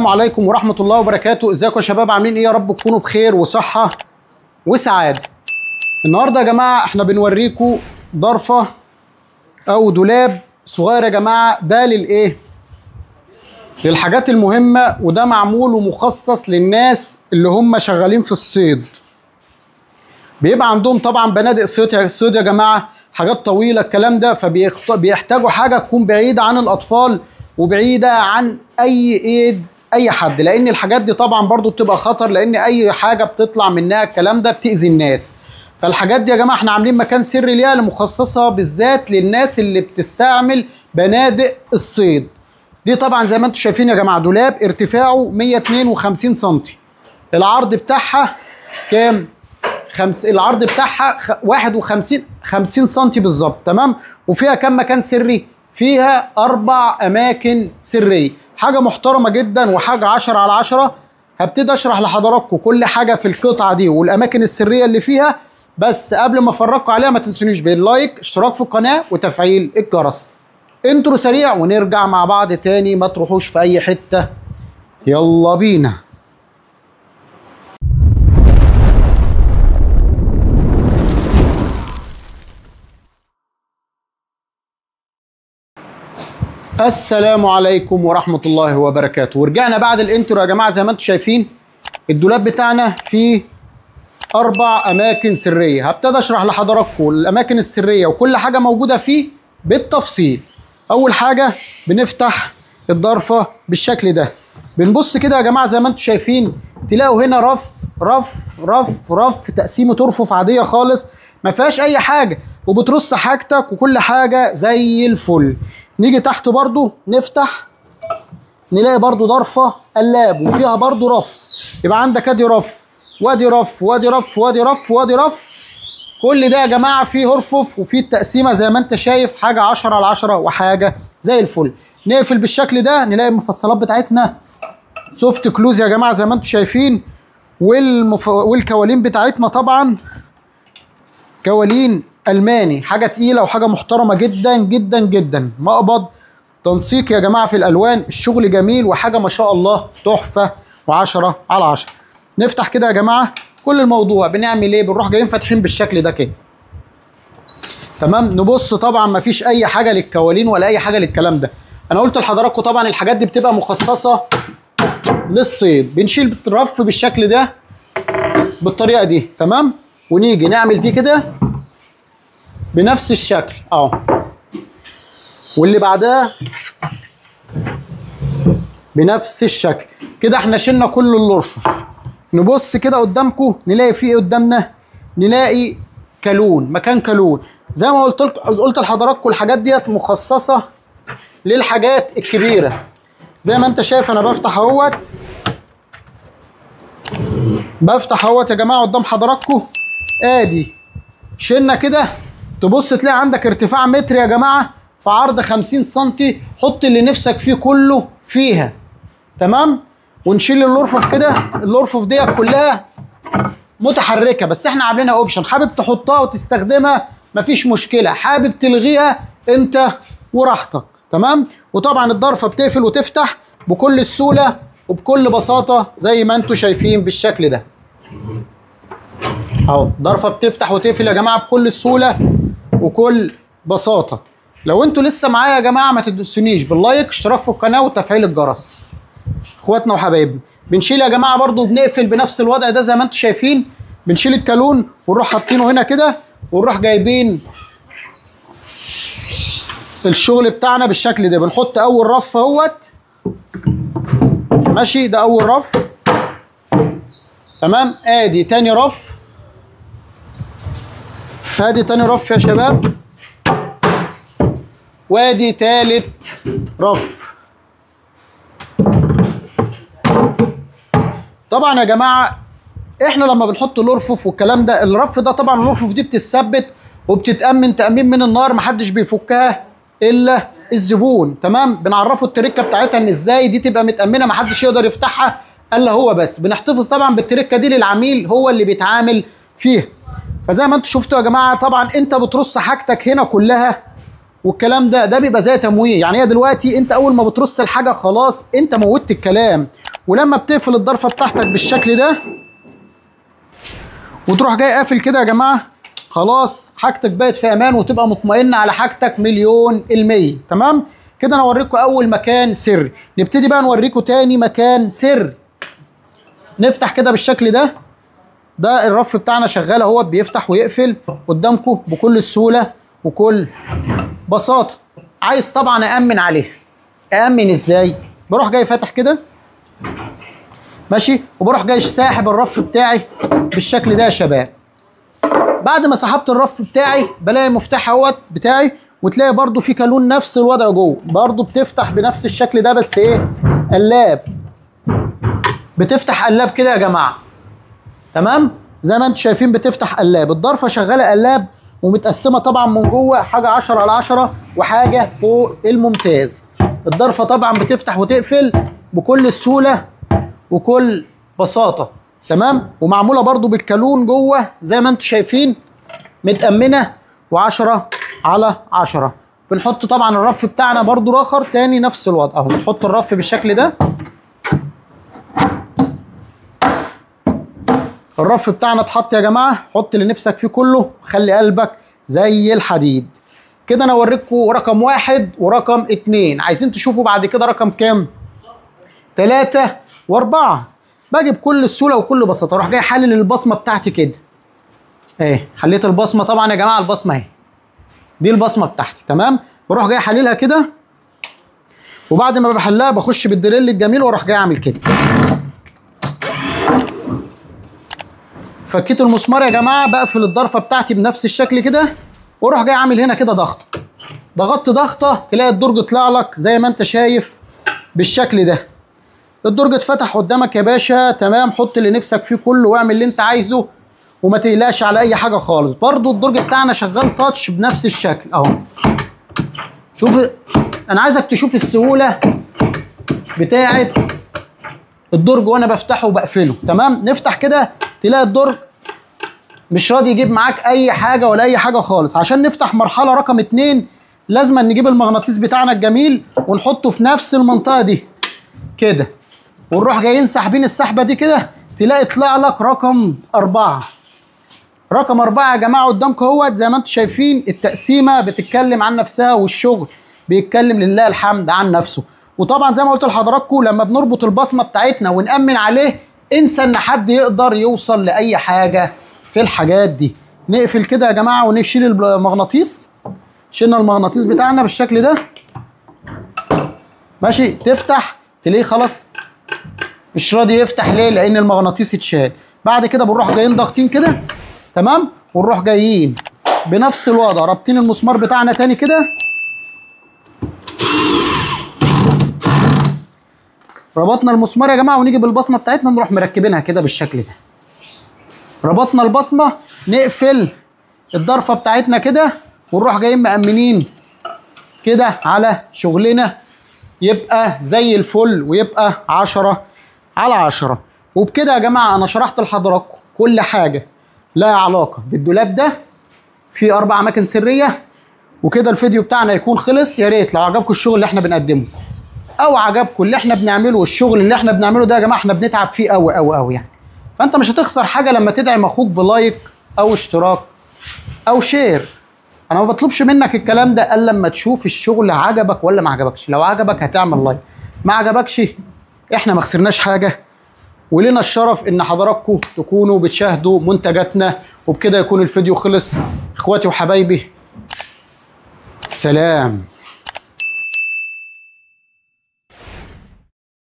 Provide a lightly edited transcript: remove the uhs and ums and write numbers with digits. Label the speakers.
Speaker 1: السلام عليكم ورحمة الله وبركاته. ازيكم يا شباب؟ عاملين ايه؟ يا رب تكونوا بخير وصحة وسعادة. النهارده يا جماعة احنا بنوريكم ضرفة او دولاب صغير يا جماعة. ده للايه؟ للحاجات المهمة، وده معمول ومخصص للناس اللي هم شغالين في الصيد. بيبقى عندهم طبعا بنادق صيد يا جماعة، حاجات طويلة الكلام ده، فبيحتاجوا حاجة تكون بعيدة عن الأطفال وبعيدة عن أي إيد أي حد، لأن الحاجات دي طبعا برضو بتبقى خطر، لأن أي حاجة بتطلع منها الكلام ده بتأذي الناس. فالحاجات دي يا جماعة احنا عاملين مكان سري ليها، مخصصة بالذات للناس اللي بتستعمل بنادق الصيد. دي طبعا زي ما انتم شايفين يا جماعة دولاب ارتفاعه 152 سم. العرض بتاعها كام؟ العرض بتاعها 50 سم بالظبط، تمام. وفيها كم مكان سري؟ فيها 4 أماكن سرية، حاجة محترمة جدا وحاجة 10 على 10. هبتدي أشرح لحضراتكم كل حاجة في القطعة دي والأماكن السرية اللي فيها، بس قبل ما أفرجكم عليها ما تنسونيش باللايك، اشتراك في القناة، وتفعيل الجرس. انترو سريع ونرجع مع بعض تاني، ما تروحوش في أي حتة. يلا بينا. السلام عليكم ورحمة الله وبركاته. ورجعنا بعد الانترو يا جماعة. زي ما انتم شايفين الدولاب بتاعنا فيه 4 أماكن سرية. هبتدي أشرح لحضراتكم الأماكن السرية وكل حاجة موجودة فيه بالتفصيل. أول حاجة بنفتح الضرفة بالشكل ده، بنبص كده يا جماعة زي ما انتم شايفين، تلاقوا هنا رف رف رف رف، تقسيمة رفوف عادية خالص ما فيهاش أي حاجة، وبترص حاجتك وكل حاجة زي الفل. نيجي تحت برضو نفتح نلاقي برضو ضرفة قلاب وفيها برضو رف. يبقى عندك ادي رف وادي رف وادي رف وادي رف وادي رف. كل ده يا جماعة فيه رفوف وفيه التقسيمة زي ما انت شايف، حاجة 10 على 10 وحاجة زي الفل. نقفل بالشكل ده، نلاقي المفصلات بتاعتنا سوفت كلوز يا جماعة زي ما انتم شايفين، والكوالين بتاعتنا طبعا كوالين ألماني، حاجة تقيلة وحاجة محترمة جدا جدا جدا. مقبض تنسيق يا جماعة في الألوان، الشغل جميل وحاجة ما شاء الله تحفة و10 على 10. نفتح كده يا جماعة. كل الموضوع بنعمل ايه؟ بنروح جايين فاتحين بالشكل ده كده، تمام. نبص طبعا ما فيش أي حاجة للكوالين ولا أي حاجة للكلام ده. أنا قلت لحضراتكم طبعا الحاجات دي بتبقى مخصصة للصيد. بنشيل الرف بالشكل ده بالطريقة دي، تمام. ونيجي نعمل دي كده بنفس الشكل اهو، واللي بعدها بنفس الشكل كده. احنا شلنا كل الرفوف. نبص كده قدامكم نلاقي فيه ايه قدامنا؟ نلاقي كالون، مكان كالون. زي ما قلت لحضراتكم الحاجات ديت مخصصه للحاجات الكبيره. زي ما انت شايف انا بفتح اهوت يا جماعه قدام حضراتكم. ادي شلنا كده، تبص تلاقي عندك ارتفاع متر يا جماعه في عرض 50 سم. حط اللي نفسك فيه كله فيها، تمام. ونشيل الارفف كده. الارفف ديت كلها متحركه، بس احنا عاملينها اوبشن. حابب تحطها وتستخدمها مفيش مشكله، حابب تلغيها انت وراحتك، تمام. وطبعا الضرفه بتقفل وتفتح بكل سهوله وبكل بساطه زي ما انتم شايفين بالشكل ده اهو. ضرفه بتفتح وتقفل يا جماعه بكل سهوله وكل بساطه. لو انتوا لسه معايا يا جماعه ما تنسونيش باللايك، اشتراك في القناه، وتفعيل الجرس. اخواتنا وحبايبنا بنشيل يا جماعه برضو، بنقفل بنفس الوضع ده زي ما انتوا شايفين. بنشيل الكالون ونروح حاطينه هنا كده، ونروح جايبين الشغل بتاعنا بالشكل ده. بنحط اول رف اهوت، ماشي، ده اول رف، تمام. ادي تاني رف، ادي تاني رف يا شباب، وادي تالت رف. طبعا يا جماعه احنا لما بنحط الارفف والكلام ده، الرف ده طبعا الارفف دي بتتثبت وبتتامن تامين من النار، محدش بيفكها الا الزبون، تمام. بنعرفه التركه بتاعتها ان ازاي دي تبقى متامنه، محدش يقدر يفتحها الا هو بس. بنحتفظ طبعا بالتركه دي للعميل، هو اللي بيتعامل فيها. فزي ما انتم شفتوا يا جماعه طبعا انت بترص حاجتك هنا كلها والكلام ده بيبقى زي تمويه. يعني هي دلوقتي انت اول ما بترص الحاجه خلاص انت موتت الكلام. ولما بتقفل الضرفه بتاعتك بالشكل ده وتروح جاي قافل كده يا جماعه، خلاص حاجتك بقت في امان وتبقى مطمئن على حاجتك 100%. تمام كده. انا اوريكم اول مكان سري، نبتدي بقى نوريكم تاني مكان سري. نفتح كده بالشكل ده. ده الرف بتاعنا شغال اهوت، بيفتح ويقفل قدامكم بكل سهوله وكل بساطه. عايز طبعا أأمن عليه. أأمن ازاي؟ بروح جاي فاتح كده ماشي، وبروح جاي ساحب الرف بتاعي بالشكل ده يا شباب. بعد ما سحبت الرف بتاعي بلاقي المفتاح اهوت بتاعي، وتلاقي برضو في كالون نفس الوضع جوه، برضو بتفتح بنفس الشكل ده بس ايه؟ قلاب. بتفتح قلاب كده يا جماعه. تمام؟ زي ما انتم شايفين بتفتح قلاب. الضرفه شغاله قلاب ومتقسمه طبعا من جوه حاجه 10/10 وحاجه فوق الممتاز. الضرفه طبعا بتفتح وتقفل بكل سهوله وكل بساطه. تمام؟ ومعموله برضو بالكالون جوه زي ما انتم شايفين، متأمنه و10/10. بنحط طبعا الرف بتاعنا برضو راخر تاني نفس الوضع اهو. بنحط الرف بالشكل ده. الرف بتاعنا اتحط يا جماعه، حط اللي نفسك فيه كله، خلي قلبك زي الحديد. كده انا اوريكم رقم 1 ورقم 2. عايزين تشوفوا بعد كده رقم كام؟ 3 و4. باجي بكل سهوله وكل بساطه اروح جاي حلل البصمه بتاعتي كده. اهي حليت البصمه طبعا يا جماعه. البصمه اهي، دي البصمه بتاعتي. تمام؟ بروح جاي حللها كده، وبعد ما بحلها بخش بالدريل الجميل واروح جاي اعمل كده. فكيت المسمار يا جماعه، بقفل الضرفه بتاعتي بنفس الشكل كده، واروح جاي عامل هنا كده ضغطه. ضغطت ضغطه تلاقي الدرج طلع لك زي ما انت شايف بالشكل ده. الدرج اتفتح قدامك يا باشا. تمام؟ حط اللي نفسك فيه كله واعمل اللي انت عايزه وما تقلقش على اي حاجه خالص. برضو الدرج بتاعنا شغال تاتش بنفس الشكل اهو. شوف، انا عايزك تشوف السهوله بتاعه الدرج وانا بفتحه وبقفله. تمام؟ نفتح كده تلاقي الدرج مش راضي يجيب معاك اي حاجه ولا اي حاجه خالص. عشان نفتح مرحله رقم 2 لازم نجيب المغناطيس بتاعنا الجميل ونحطه في نفس المنطقه دي كده، ونروح جايين ساحبين السحبه دي كده، تلاقي طلع لك رقم 4. رقم 4 يا جماعه قدامكم اهوت. زي ما انتم شايفين التقسيمه بتتكلم عن نفسها والشغل بيتكلم لله الحمد عن نفسه. وطبعا زي ما قلت لحضراتكم لما بنربط البصمه بتاعتنا ونأمن عليه، انسى ان حد يقدر يوصل لاي حاجه في الحاجات دي. نقفل كده يا جماعه ونشيل المغناطيس. شيلنا المغناطيس بتاعنا بالشكل ده ماشي. تفتح تلاقيه خلاص مش راضي يفتح. ليه؟ لان المغناطيس اتشال. بعد كده بنروح جايين ضاغطين كده. تمام؟ ونروح جايين بنفس الوضع رابطين المسمار بتاعنا تاني كده. ربطنا المسمار يا جماعه ونيجي بالبصمه بتاعتنا نروح مركبينها كده بالشكل ده. ربطنا البصمه، نقفل الضرفه بتاعتنا كده ونروح جايين مأمنين كده على شغلنا، يبقى زي الفل ويبقى 10/10. وبكده يا جماعه انا شرحت لحضراتكم كل حاجه لها علاقه بالدولاب ده في 4 اماكن سريه. وكده الفيديو بتاعنا يكون خلص. يا ريت لو عجبكم الشغل اللي احنا بنقدمه او عجبكم اللي احنا بنعمله، والشغل اللي احنا بنعمله ده يا جماعه احنا بنتعب فيه قوي قوي قوي يعني، فانت مش هتخسر حاجه لما تدعم اخوك بلايك او اشتراك او شير. انا ما بطلبش منك الكلام ده الا لما تشوف الشغل عجبك ولا ما عجبكش. لو عجبك هتعمل لايك، ما عجبكش احنا ما خسرناش حاجه، ولنا الشرف ان حضراتكم تكونوا بتشاهدوا منتجاتنا. وبكده يكون الفيديو خلص. اخواتي وحبايبي، سلام.